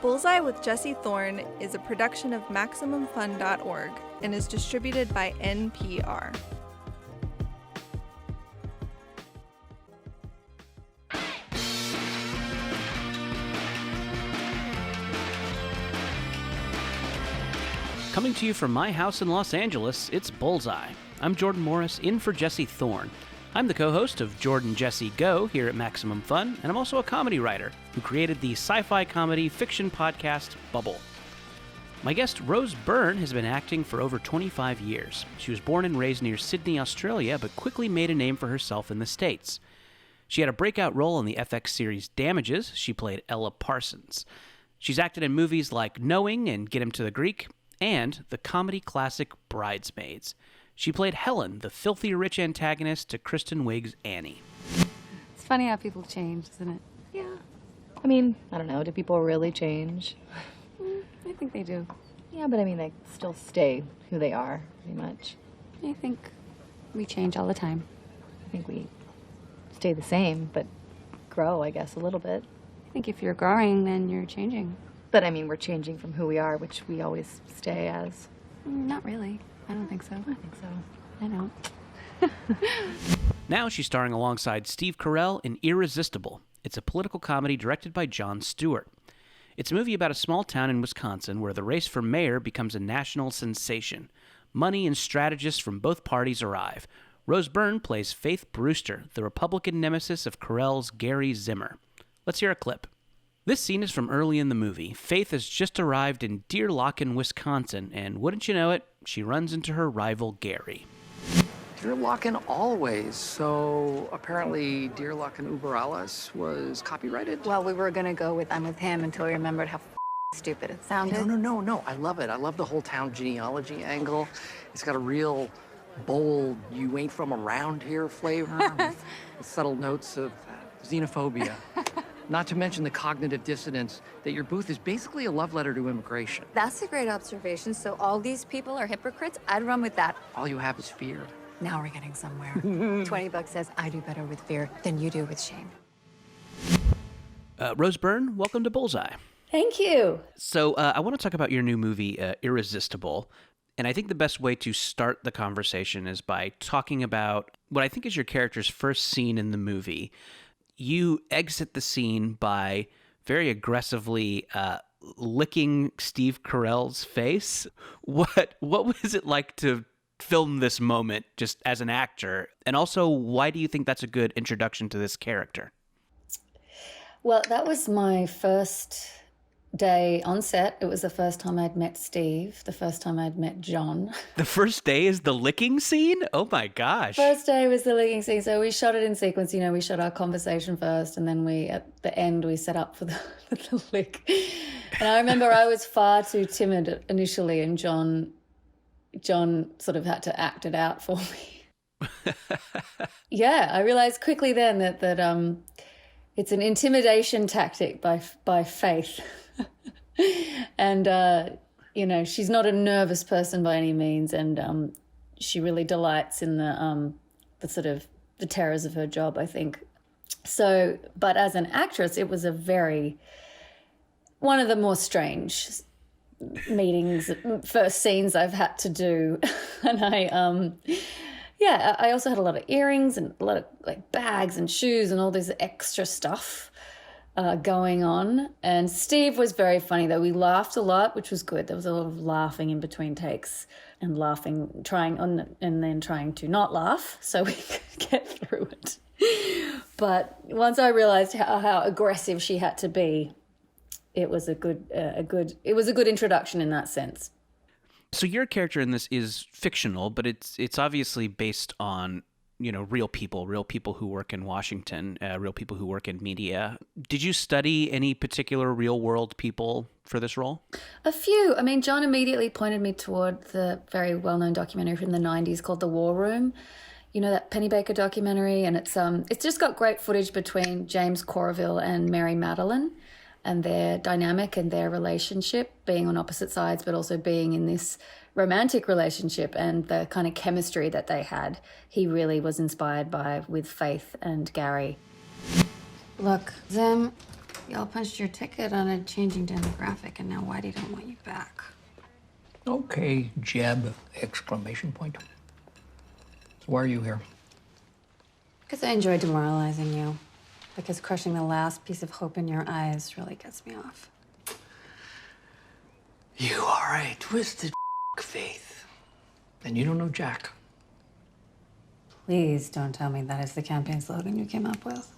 Bullseye with Jesse Thorn is a production of MaximumFun.org and is distributed by NPR. Coming to you from my house in Los Angeles, it's Bullseye. I'm Jordan Morris, in for Jesse Thorn. I'm the co-host of Jordan Jesse Go here at Maximum Fun, and I'm also a comedy writer who created the sci-fi comedy fiction podcast Bubble. My guest, Rose Byrne, has been acting for over 25 years. She was born and raised near Sydney, Australia, but quickly made a name for herself in the States. She had a breakout role in the FX series Damages. She played Ella Parsons. She's acted in movies like Knowing and Get Him to the Greek, and the comedy classic Bridesmaids. She played Helen, the filthy rich antagonist to Kristen Wiig's Annie. It's funny how people change, isn't it? Yeah. I mean, I don't know, do people really change? I think they do. Yeah, but I mean, they still stay who they are, pretty much. I think we change all the time. I think we stay the same, but grow, I guess, a little bit. I think if you're growing, then you're changing. But I mean, we're changing from who we are, which we always stay as. Not really. I don't think so. I think so. I don't. Now she's starring alongside Steve Carell in Irresistible. It's a political comedy directed by John Stewart. It's a movie about a small town in Wisconsin where the race for mayor becomes a national sensation. Money and strategists from both parties arrive. Rose Byrne plays Faith Brewster, the Republican nemesis of Carell's Gary Zimmer. Let's hear a clip. This scene is from early in the movie. Faith has just arrived in Deer Locken, Wisconsin, and wouldn't you know it, she runs into her rival Gary. Deer Locken always. So apparently Deer Locken Uber Alles was copyrighted? Well, we were gonna go with I'm with him until we remembered how stupid it sounded. No. I love it. I love the whole town genealogy angle. It's got a real bold, you ain't from around here flavor with subtle notes of xenophobia. Not to mention the cognitive dissonance that your booth is basically a love letter to immigration. That's a great observation. So all these people are hypocrites? I'd run with that. All you have is fear. Now we're getting somewhere. $20 says I do better with fear than you do with shame. Rose Byrne, welcome to Bullseye. Thank you. So I want to talk about your new movie, Irresistible. And I think the best way to start the conversation is by talking about what I think is your character's first scene in the movie. You exit the scene by very aggressively licking Steve Carell's face. What was it like to film this moment just as an actor? And also, why do you think that's a good introduction to this character? Well, that was my first day on set. It was the first time I'd met Steve, the first time I'd met John. The first day is the licking scene? Oh my gosh. First day was the licking scene. So we shot it in sequence. You know, we shot our conversation first, and then at the end, we set up for the lick. And I remember I was far too timid initially, and John sort of had to act it out for me. Yeah, I realized quickly then that it's an intimidation tactic by Faith. And, she's not a nervous person by any means, and she really delights in the sort of the terrors of her job, I think. So, but as an actress, it was one of the more strange meetings, first scenes I've had to do. And I also had a lot of earrings and a lot of like bags and shoes and all this extra stuff going on. And Steve was very funny though. We laughed a lot, which was good. There was a lot of laughing in between takes and and then trying to not laugh so we could get through it. But once I realized how aggressive she had to be, it was a good introduction in that sense. So your character in this is fictional, but it's obviously based on, real people who work in Washington, real people who work in media. Did you study any particular real world people for this role? A few. I mean, John immediately pointed me toward the very well-known documentary from the 90s called The War Room. You know, that Penny Baker documentary, and it's just got great footage between James Corville and Mary Madeline, and their dynamic and their relationship, being on opposite sides, but also being in this romantic relationship and the kind of chemistry that they had. He really was inspired by with Faith and Gary. Look, Zim, Y'all punched your ticket on a changing demographic, and now Whitey don't want you back. Okay, Jeb, exclamation point. So why are you here? Because I enjoy demoralizing you. Because crushing the last piece of hope in your eyes really gets me off. You are a twisted Faith. And you don't know Jack. Please don't tell me that is the campaign slogan you came up with.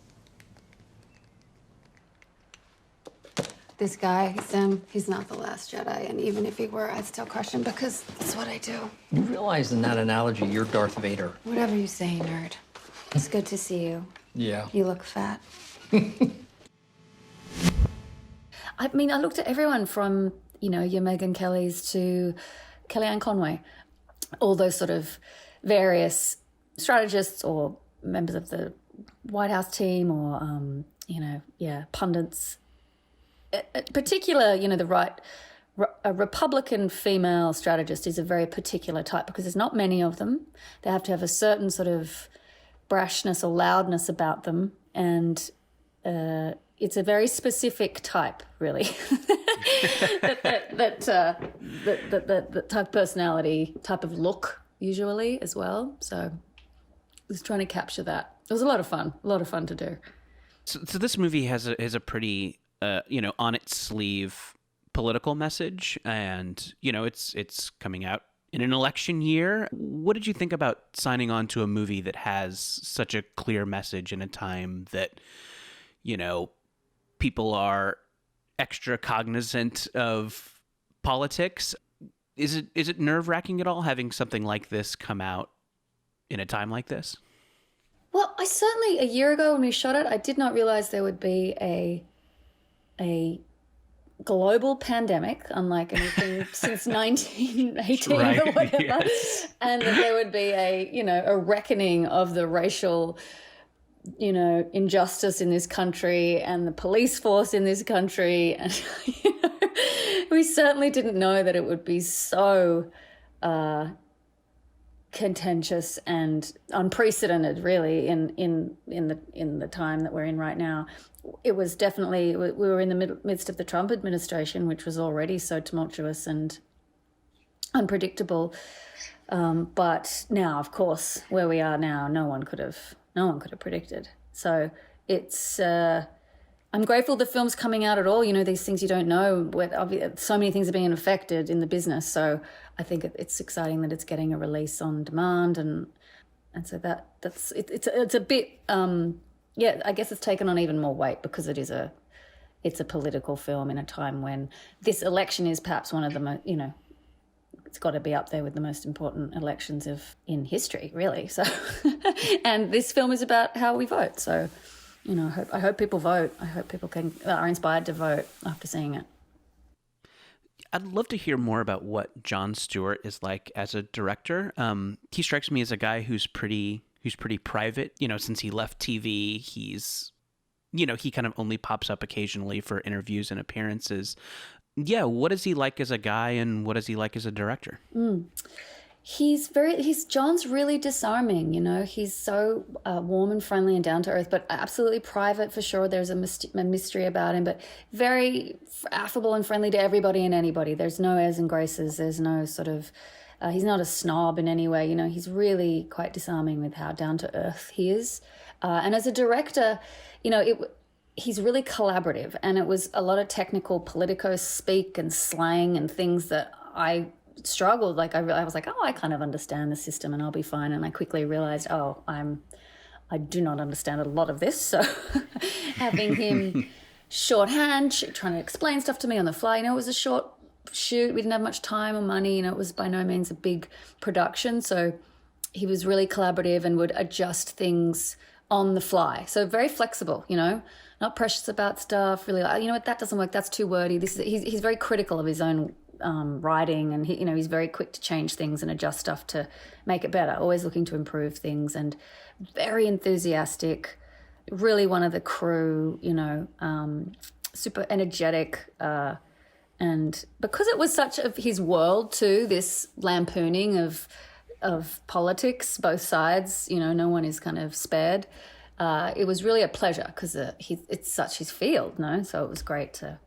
This guy, Sim, he's not the last Jedi, and even if he were, I'd still crush him because that's what I do. You realize in that analogy, you're Darth Vader. Whatever you say, nerd. It's good to see you. Yeah. You look fat. I mean, I looked at everyone from, you know, your Megyn Kellys to Kellyanne Conway, all those sort of various strategists or members of the White House team or, pundits. In particular, you know, a Republican female strategist is a very particular type because there's not many of them. They have to have a certain sort of brashness or loudness about them, and it's a very specific type, really. that type of personality, type of look, usually as well. So I was trying to capture that. It was a lot of fun to do. So this movie has a pretty on its sleeve political message, and it's coming out in an election year. What did you think about signing on to a movie that has such a clear message in a time that, people are extra cognizant of politics? Is it nerve-wracking at all having something like this come out in a time like this? Well, I certainly, a year ago when we shot it, I did not realize there would be a global pandemic, unlike anything since 1918 right, or whatever, yes. And that there would be a reckoning of the racial, injustice in this country and the police force in this country, and we certainly didn't know that it would be so contentious and unprecedented, really, in the time that we're in right now. It was definitely, we were in the midst of the Trump administration, which was already so tumultuous and unpredictable. But now, of course, where we are now, no one could have predicted. So it's, I'm grateful the film's coming out at all. These things you don't know. So many things are being affected in the business. So I think it's exciting that it's getting a release on demand, and so it's a bit. I guess it's taken on even more weight because it's a political film in a time when this election is perhaps one of the most, it's got to be up there with the most important elections in history, really. So, and this film is about how we vote. So, I hope people vote. I hope people are inspired to vote after seeing it. I'd love to hear more about what John Stewart is like as a director. He strikes me as a guy who's pretty private. Since he left TV, he's, he kind of only pops up occasionally for interviews and appearances. Yeah, what is he like as a guy, and what is he like as a director? John's really disarming, he's so warm and friendly and down to earth, but absolutely private for sure. There's a mystery about him, but very affable and friendly to everybody and anybody. There's no airs and graces. There's no sort of, he's not a snob in any way. He's really quite disarming with how down to earth he is. And as a director, he's really collaborative, and it was a lot of technical politico speak and slang and things that I struggled. Like I was like, I kind of understand the system and I'll be fine. And I quickly realized, I do not understand a lot of this. So having him shorthand, trying to explain stuff to me on the fly, it was a short shoot. We didn't have much time or money. It was by no means a big production. So he was really collaborative and would adjust things on the fly. So very flexible, not precious about stuff. Really, that doesn't work. That's too wordy. He's very critical of his own writing, and he's very quick to change things and adjust stuff to make it better, always looking to improve things, and very enthusiastic, really one of the crew, super energetic, and because it was such of his world too, this lampooning of politics, both sides, no one is kind of spared. it was really a pleasure because it's such his field, no? So it was great to.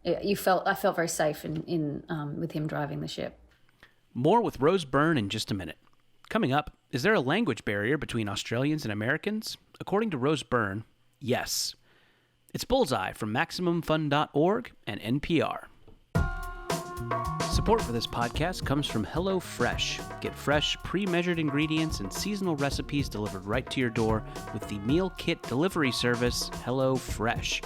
I felt very safe in with him driving the ship. More with Rose Byrne in just a minute. Coming up, is there a language barrier between Australians and Americans? According to Rose Byrne, yes. It's Bullseye from MaximumFun.org and NPR. Support for this podcast comes from HelloFresh. Get fresh, pre-measured ingredients and seasonal recipes delivered right to your door with the meal kit delivery service HelloFresh.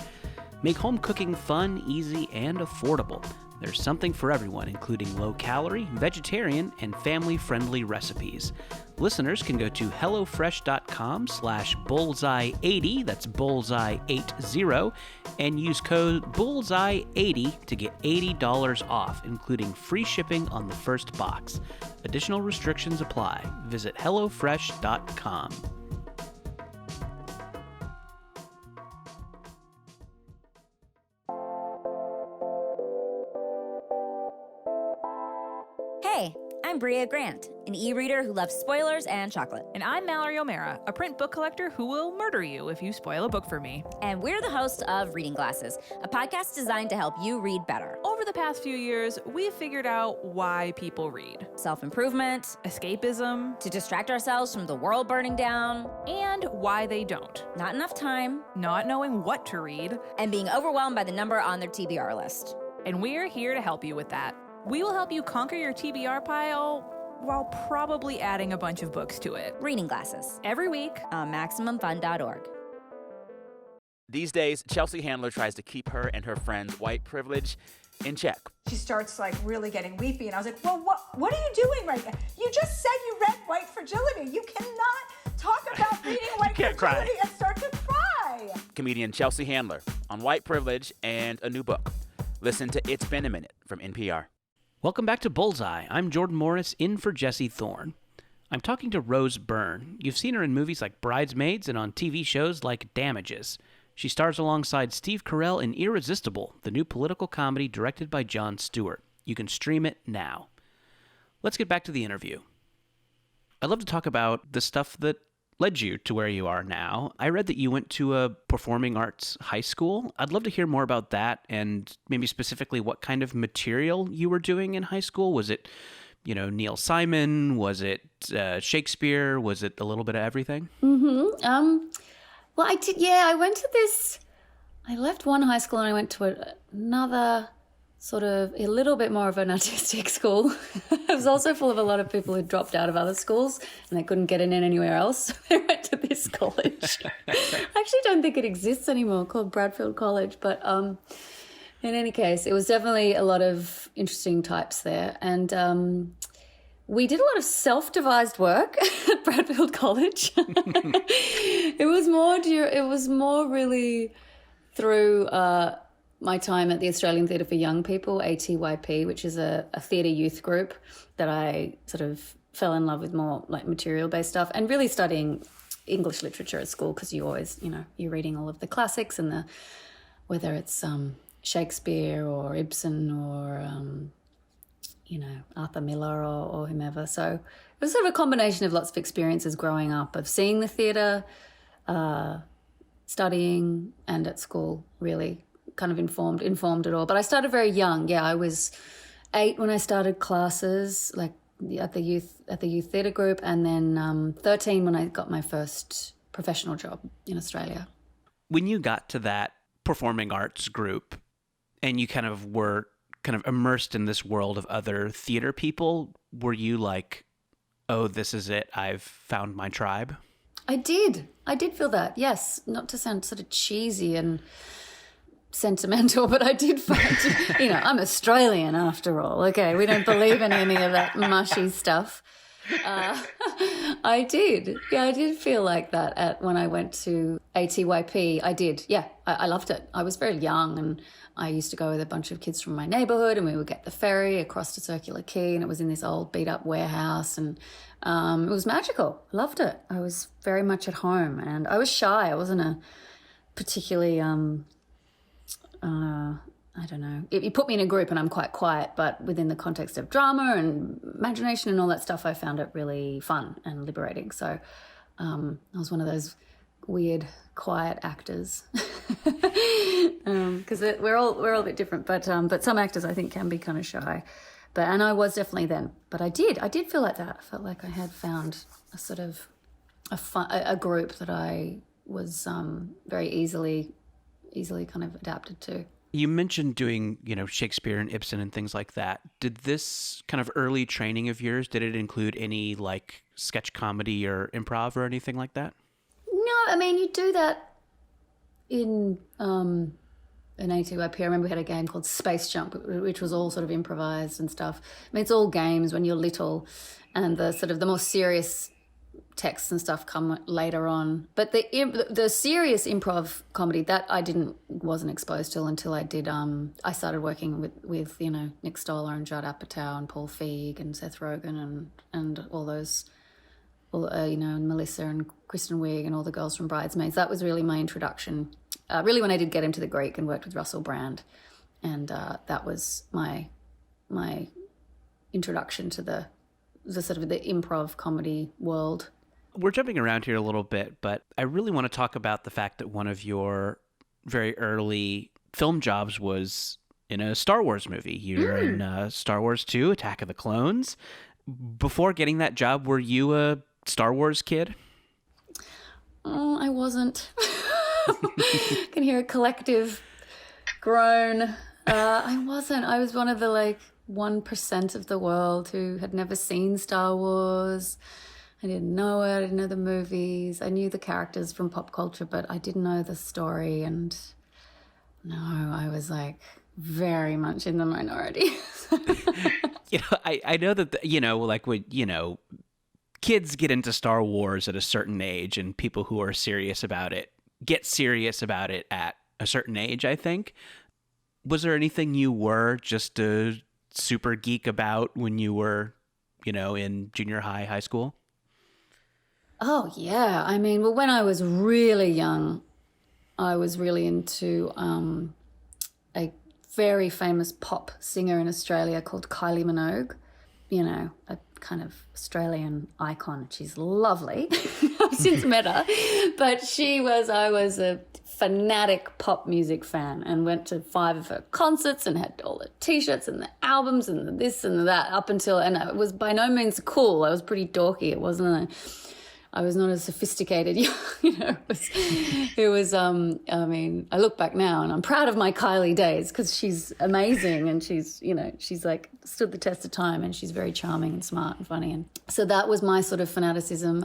Make home cooking fun, easy, and affordable. There's something for everyone, including low-calorie, vegetarian, and family-friendly recipes. Listeners can go to hellofresh.com/bullseye80, that's bullseye80, and use code bullseye80 to get $80 off, including free shipping on the first box. Additional restrictions apply. Visit hellofresh.com. Hey, I'm Bria Grant, an e-reader who loves spoilers and chocolate. And I'm Mallory O'Mara, a print book collector who will murder you if you spoil a book for me. And we're the hosts of Reading Glasses, a podcast designed to help you read better. Over the past few years, we've figured out why people read. Self-improvement, escapism, to distract ourselves from the world burning down, and why they don't. Not enough time, not knowing what to read, and being overwhelmed by the number on their TBR list. And we're here to help you with that. We will help you conquer your TBR pile while probably adding a bunch of books to it. Reading Glasses. Every week on MaximumFun.org. These days, Chelsea Handler tries to keep her and her friends' white privilege in check. She starts really getting weepy, and I was like, well, what are you doing right now? You just said you read White Fragility. You cannot talk about reading White Fragility and start to cry. Comedian Chelsea Handler on white privilege and a new book. Listen to It's Been a Minute from NPR. Welcome back to Bullseye. I'm Jordan Morris, in for Jesse Thorn. I'm talking to Rose Byrne. You've seen her in movies like Bridesmaids and on TV shows like Damages. She stars alongside Steve Carell in Irresistible, the new political comedy directed by John Stewart. You can stream it now. Let's get back to the interview. I'd love to talk about the stuff that led you to where you are now. I read that you went to a performing arts high school. I'd love to hear more about that and maybe specifically what kind of material you were doing in high school. Was it, Neil Simon? Was it Shakespeare? Was it a little bit of everything? Well, I did. Yeah, I went to this. I left one high school and I went to another sort of a little bit more of an artistic school. It was also full of a lot of people who dropped out of other schools and they couldn't get in anywhere else. So they went to this college. I actually don't think it exists anymore, called Bradfield College. But in any case, it was definitely a lot of interesting types there. And we did a lot of self-devised work at Bradfield College. It was more really through my time at the Australian Theatre for Young People, ATYP, which is a theatre youth group that I sort of fell in love with, more like material-based stuff, and really studying English literature at school because you always, you're reading all of the classics and whether it's Shakespeare or Ibsen or, Arthur Miller or whomever. So it was sort of a combination of lots of experiences growing up, of seeing the theatre, studying, and at school, really kind of informed it all. But I started very young. Yeah, I was 8 when I started classes, like at the youth theatre group, and then 13 when I got my first professional job in Australia. When you got to that performing arts group and you kind of were immersed in this world of other theater people, were you like, oh, this is it, I've found my tribe? I did feel that, yes. Not to sound sort of cheesy and sentimental, but I did find, I'm Australian after all. Okay, we don't believe in any of that mushy stuff. I did feel like that when I went to ATYP. I did, yeah. I loved it. I was very young and I used to go with a bunch of kids from my neighbourhood and we would get the ferry across to Circular Quay and it was in this old beat-up warehouse and it was magical. I loved it. I was very much at home and I was shy. I wasn't a particularly, I don't know. You put me in a group and I'm quite quiet, but within the context of drama and imagination and all that stuff, I found it really fun and liberating. So I was one of those weird, quiet actors. Because we're all a bit different, but some actors I think can be kind of shy. And I was definitely then. But I did feel like that. I felt like I had found a sort of a group that I was very easily kind of adapted to. You mentioned doing, Shakespeare and Ibsen and things like that. Did this kind of early training of yours, did it include any like sketch comedy or improv or anything like that? No, I mean, you do that in A2IP. I remember we had a game called Space Jump, which was all sort of improvised and stuff. I mean, it's all games when you're little, and the sort of the more serious texts and stuff come later on. But the serious improv comedy that I wasn't exposed to until I did. I started working with Nick Stoller and Judd Apatow and Paul Feig and Seth Rogen and all those, and Melissa and Kristen Wiig and all the girls from Bridesmaids. That was really my introduction. Really, when I did get into the Greek and worked with Russell Brand, and that was my introduction to the sort of the improv comedy world. We're jumping around here a little bit, but I really want to talk about the fact that one of your very early film jobs was in a Star Wars movie. You're in Star Wars 2, Attack of the Clones. Before getting that job, were you a Star Wars kid? I wasn't. I can hear a collective groan. I wasn't. I was one of the 1% of the world who had never seen Star Wars. I didn't know it. I didn't know the movies. I knew the characters from pop culture, but I didn't know the story. And no, I was very much in the minority. I know that, when, kids get into Star Wars at a certain age, and people who are serious about it get serious about it at a certain age, I think. Was there anything you were just a super geek about when you were, in junior high school? Oh, yeah. I mean, well, when I was really young, I was really into a very famous pop singer in Australia called Kylie Minogue. A kind of Australian icon. She's lovely. I've since met her. But I was a fanatic pop music fan and went to 5 of her concerts and had all the T-shirts and the albums and the this and the that and it was by no means cool. I was pretty dorky. It wasn't I was not as sophisticated, it was, I mean, I look back now and I'm proud of my Kylie days because she's amazing and she's stood the test of time and she's very charming and smart and funny. And so that was my sort of fanaticism.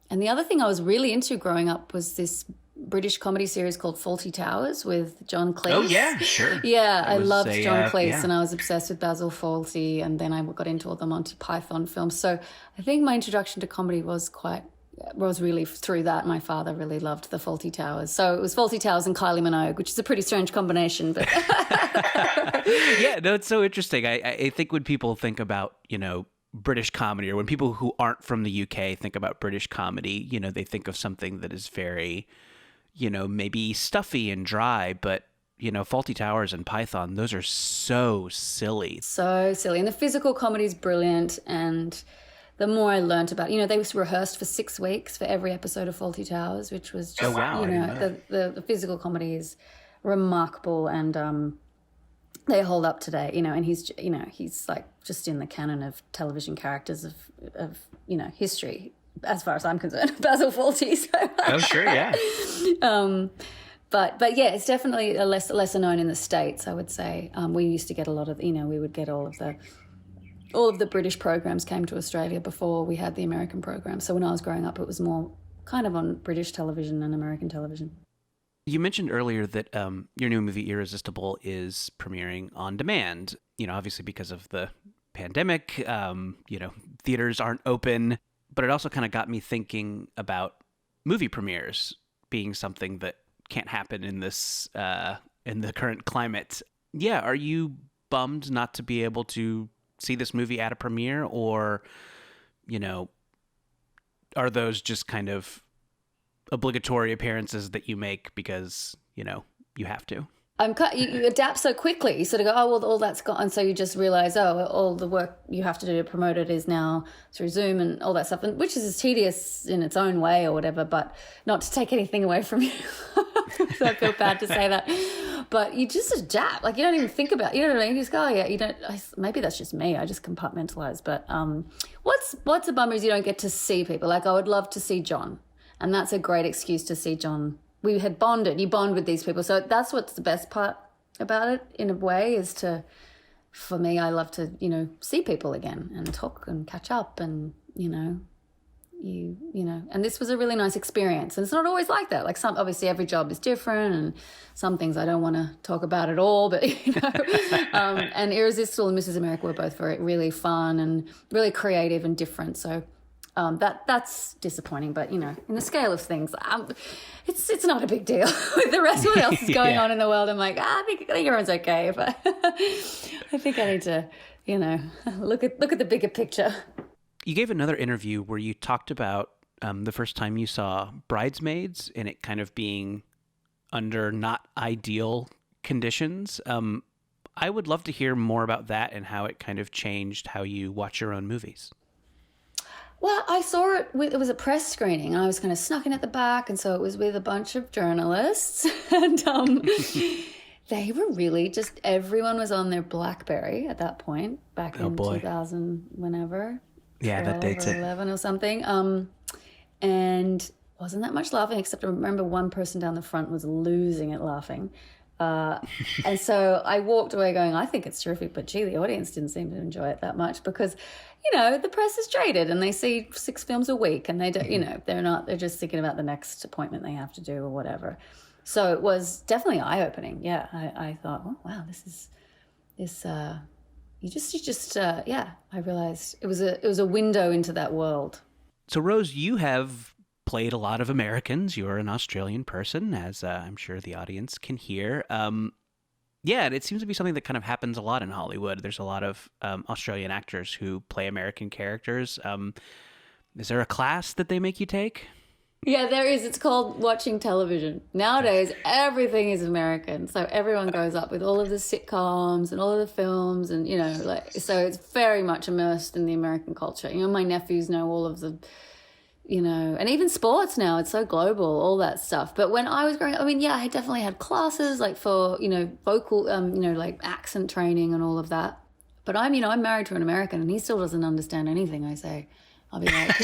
And the other thing I was really into growing up was this British comedy series called Fawlty Towers with John Cleese. Oh, yeah, sure. Yeah, I loved John Cleese and I was obsessed with Basil Fawlty, and then I got into all the Monty Python films. So I think my introduction to comedy was really through that. My father really loved the Fawlty Towers. So it was Fawlty Towers and Kylie Minogue, which is a pretty strange combination. But yeah, no, it's so interesting. I think when people think about, British comedy, or when people who aren't from the UK think about British comedy, they think of something that is very, maybe stuffy and dry, but, Fawlty Towers and Python, those are so silly. So silly. And the physical comedy is brilliant. And the more I learnt about, they was rehearsed for 6 weeks for every episode of Fawlty Towers, which was just, the physical comedy is remarkable, and they hold up today, and he's just in the canon of television characters of history, as far as I'm concerned, Basil Fawlty. So. Oh, sure, yeah. But yeah, it's definitely a lesser known in the States, I would say. We used to get a lot of, we would get all of the British programs came to Australia before we had the American program. So when I was growing up, it was more kind of on British television and American television. You mentioned earlier that your new movie, Irresistible, is premiering on demand, obviously because of the pandemic, theaters aren't open, but it also kind of got me thinking about movie premieres being something that can't happen in this, in the current climate. Yeah. Are you bummed not to be able to see this movie at a premiere, or, are those just kind of obligatory appearances that you make because, you have to? you adapt so quickly. You sort of go, oh, well, all that's gone. And so you just realize, oh, all the work you have to do to promote it is now through Zoom and all that stuff, and which is tedious in its own way or whatever, but not to take anything away from you. So I feel bad to say that. But you just adapt. Like, you don't even think about it. You know what I mean? You just go, oh, yeah, you don't. Maybe that's just me. I just compartmentalize. But what's a bummer is you don't get to see people. Like, I would love to see John. And that's a great excuse to see John. We had bonded. You bond with these people. So that's what's the best part about it, in a way, is to, for me, I love to, see people again and talk and catch up and, and this was a really nice experience. And it's not always like that. Like, obviously every job is different, and some things I don't want to talk about at all, but, and Irresistible and Mrs. America were both really fun and really creative and different. So, that's disappointing, but in the scale of things, it's not a big deal. With the rest of what else is going on in the world, I'm like, I think everyone's okay, but I think I need to, look at the bigger picture. You gave another interview where you talked about the first time you saw Bridesmaids and it kind of being under not ideal conditions. I would love to hear more about that and how it kind of changed how you watch your own movies. Well, I saw it, it was a press screening. I was kind of snuck in at the back, and so it was with a bunch of journalists. And they were really just, everyone was on their BlackBerry at that point, back in 2000, whenever. Yeah, that dates it. 11 or something. And wasn't that much laughing, except I remember one person down the front was losing it laughing. And so I walked away going, I think it's terrific, but gee, the audience didn't seem to enjoy it that much because, the press is jaded and they see 6 films a week and they don't, they're just thinking about the next appointment they have to do or whatever. So it was definitely eye-opening. Yeah. I thought, oh, wow, I realized it was a window into that world. So Rose, you have played a lot of Americans. You're an Australian person, as I'm sure the audience can hear. And it seems to be something that kind of happens a lot in Hollywood. There's a lot of Australian actors who play American characters. Is there a class that they make you take? Yeah, there is. It's called watching television. Nowadays, everything is American. So everyone grows up with all of the sitcoms and all of the films and, so it's very much immersed in the American culture. My nephews know all of the, and even sports now, it's so global, all that stuff. But when I was growing up, I definitely had classes like for, vocal, like accent training and all of that. But I'm married to an American and he still doesn't understand anything I say. I'll be like,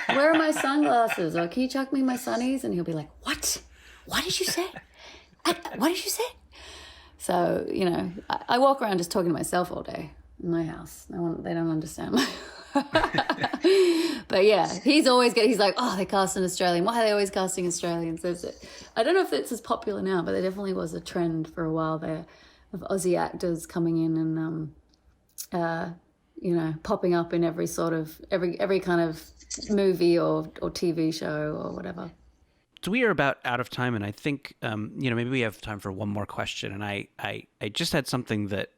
where are my sunglasses? Or can you chuck me my sunnies? And he'll be like, what? What did you say? What did you say? So, I walk around just talking to myself all day in my house. They don't understand. But yeah, he's like, oh, they cast an Australian. Why are they always casting Australians? I don't know if it's as popular now, but there definitely was a trend for a while there of Aussie actors coming in and, popping up in every sort of, every kind of movie or TV show or whatever. So we are about out of time, and I think, maybe we have time for one more question. And I just had something that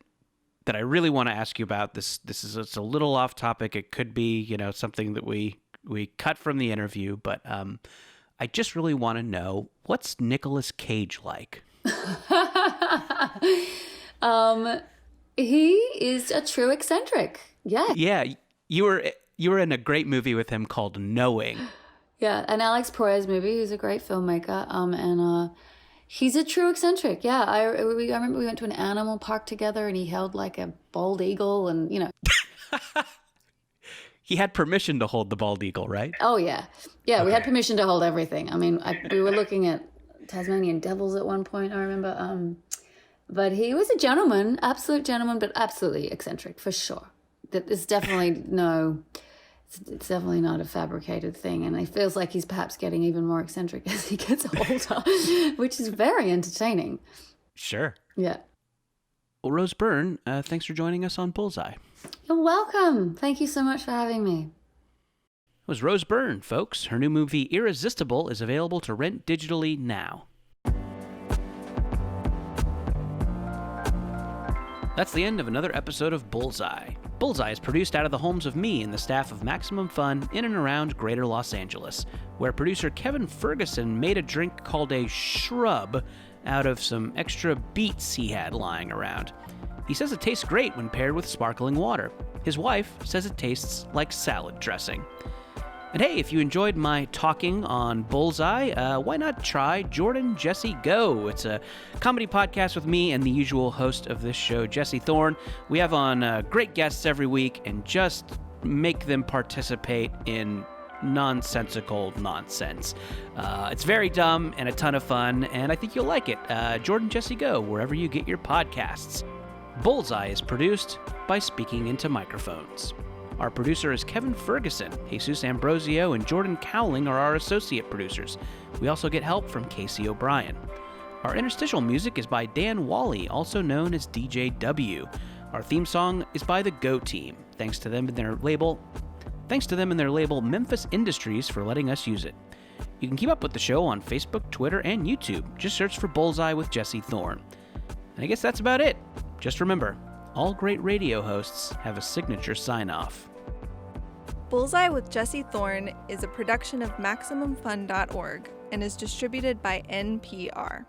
I really want to ask you about. It's a little off topic. It could be, something that we cut from the interview, but I just really want to know, what's Nicolas Cage like? He is a true eccentric. Yeah. Yeah. You were in a great movie with him called Knowing. Yeah, an Alex Proyas movie. He's a great filmmaker. And he's a true eccentric. Yeah, I remember we went to an animal park together and he held like a bald eagle and, He had permission to hold the bald eagle, right? Oh, yeah. Yeah, okay. We had permission to hold everything. We were looking at Tasmanian devils at one point, I remember. But he was a gentleman, absolute gentleman, but absolutely eccentric, for sure. It's definitely it's definitely not a fabricated thing. And it feels like he's perhaps getting even more eccentric as he gets older, which is very entertaining. Sure. Yeah. Well, Rose Byrne, thanks for joining us on Bullseye. You're welcome. Thank you so much for having me. It was Rose Byrne, folks. Her new movie, Irresistible, is available to rent digitally now. That's the end of another episode of Bullseye. Bullseye is produced out of the homes of me and the staff of Maximum Fun in and around Greater Los Angeles, where producer Kevin Ferguson made a drink called a shrub out of some extra beets he had lying around. He says it tastes great when paired with sparkling water. His wife says it tastes like salad dressing. And hey, if you enjoyed my talking on Bullseye, why not try Jordan Jesse Go? It's a comedy podcast with me and the usual host of this show, Jesse Thorn. We have on great guests every week and just make them participate in nonsensical nonsense. It's very dumb and a ton of fun, and I think you'll like it. Jordan Jesse Go, wherever you get your podcasts. Bullseye is produced by Speaking Into Microphones. Our producer is Kevin Ferguson. Jesus Ambrosio and Jordan Cowling are our associate producers. We also get help from Casey O'Brien. Our interstitial music is by Dan Wally, also known as DJ W. Our theme song is by the Go Team. Thanks to them and their label Memphis Industries for letting us use it. You can keep up with the show on Facebook, Twitter, and YouTube. Just search for Bullseye with Jesse Thorn. And I guess that's about it. Just remember, all great radio hosts have a signature sign-off. Bullseye with Jesse Thorn is a production of MaximumFun.org and is distributed by NPR.